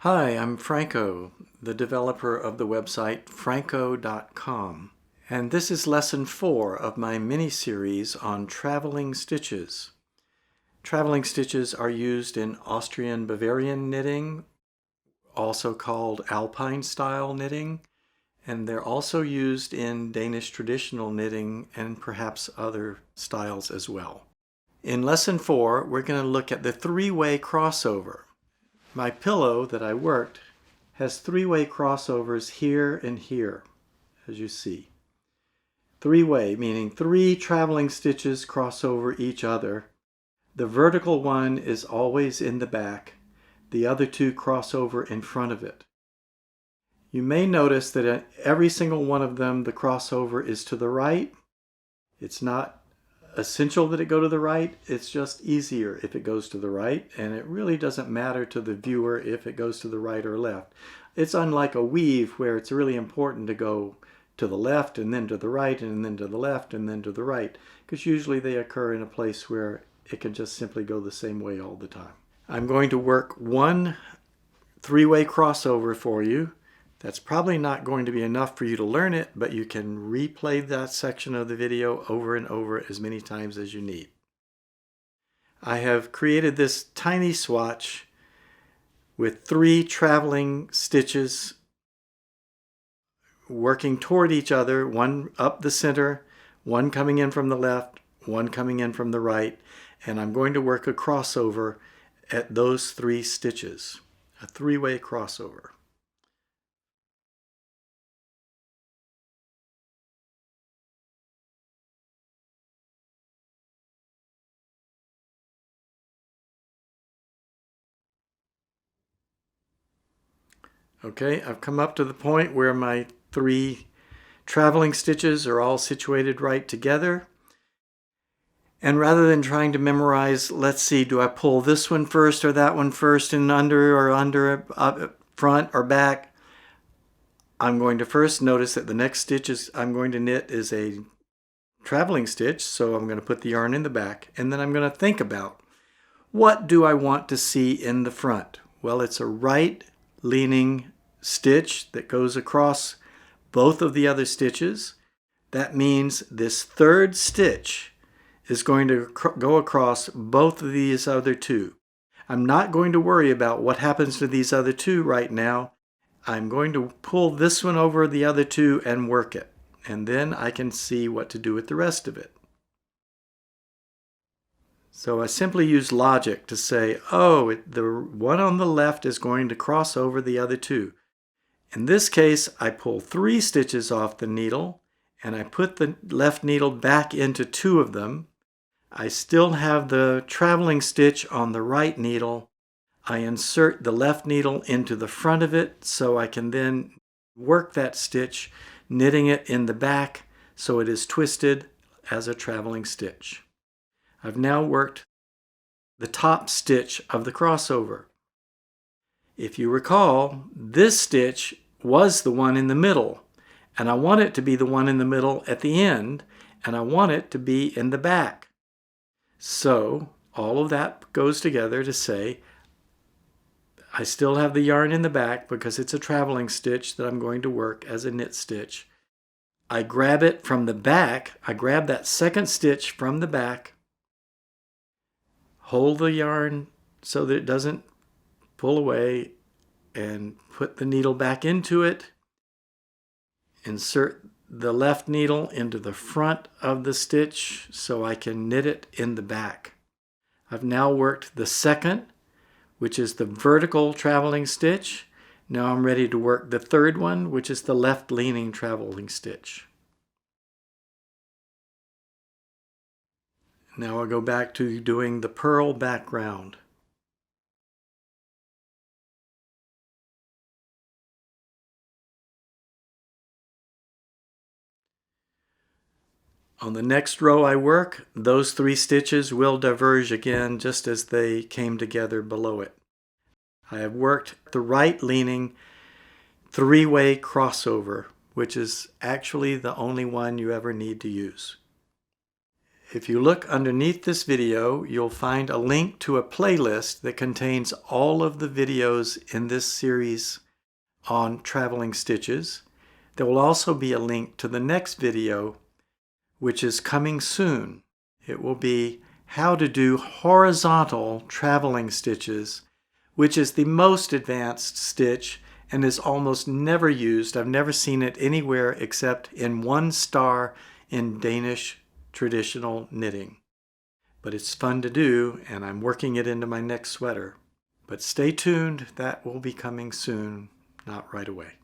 Hi, I'm Franco, the developer of the website franco.com, and this is lesson 4 of my mini-series on traveling stitches. Traveling stitches are used in Austrian-Bavarian knitting, also called alpine style knitting, and they're also used in Danish traditional knitting and perhaps other styles as well. In lesson 4, we're going to look at the three-way crossover. My pillow that I worked has three-way crossovers here and here, as you see. Three-way, meaning 3 traveling stitches cross over each other. The vertical one is always in the back. The other 2 cross over in front of it. You may notice that at every single one of them, the crossover is to the right. It's not essential that it go to the right. It's just easier if it goes to the right, and it really doesn't matter to the viewer if it goes to the right or left. It's unlike a weave where it's really important to go to the left and then to the right and then to the left and then to the right, because usually they occur in a place where it can just simply go the same way all the time. I'm going to work one three-way crossover for you. That's probably not going to be enough for you to learn it, but you can replay that section of the video over and over as many times as you need. I have created this tiny swatch with 3 traveling stitches working toward each other, one up the center, one coming in from the left, one coming in from the right, and I'm going to work a crossover at those 3 stitches, a three-way crossover. Okay, I've come up to the point where my 3 traveling stitches are all situated right together. And rather than trying to memorize, let's see, do I pull this one first or that one first and under, up, front or back? I'm going to first notice that the next stitch I'm going to knit is a traveling stitch, so I'm going to put the yarn in the back, and then I'm going to think about, what do I want to see in the front? Well, it's a right leaning stitch that goes across both of the other stitches. That means this third stitch is going to go across both of these other 2. I'm not going to worry about what happens to these other 2 right now. I'm going to pull this one over the other 2 and work it, and then I can see what to do with the rest of it. So I simply use logic to say, oh, the one on the left is going to cross over the other 2. In this case, I pull 3 stitches off the needle, and I put the left needle back into 2 of them. I still have the traveling stitch on the right needle. I insert the left needle into the front of it so I can then work that stitch, knitting it in the back so it is twisted as a traveling stitch. I've now worked the top stitch of the crossover. If you recall, this stitch was the one in the middle, and I want it to be the one in the middle at the end, and I want it to be in the back. So all of that goes together to say I still have the yarn in the back because it's a traveling stitch that I'm going to work as a knit stitch. I grab it from the back. I grab that second stitch from the back, hold the yarn so that it doesn't pull away, and put the needle back into it. Insert the left needle into the front of the stitch so I can knit it in the back. I've now worked the second, which is the vertical traveling stitch. Now I'm ready to work the third one, which is the left leaning traveling stitch. Now I'll go back to doing the purl background. On the next row I work, those 3 stitches will diverge again just as they came together below it. I have worked the right leaning 3-way crossover, which is actually the only one you ever need to use. If you look underneath this video, you'll find a link to a playlist that contains all of the videos in this series on traveling stitches. There will also be a link to the next video, which is coming soon. It will be how to do horizontal traveling stitches, which is the most advanced stitch and is almost never used. I've never seen it anywhere except in one star in Danish traditional knitting. But it's fun to do, and I'm working it into my next sweater. But stay tuned, that will be coming soon, not right away.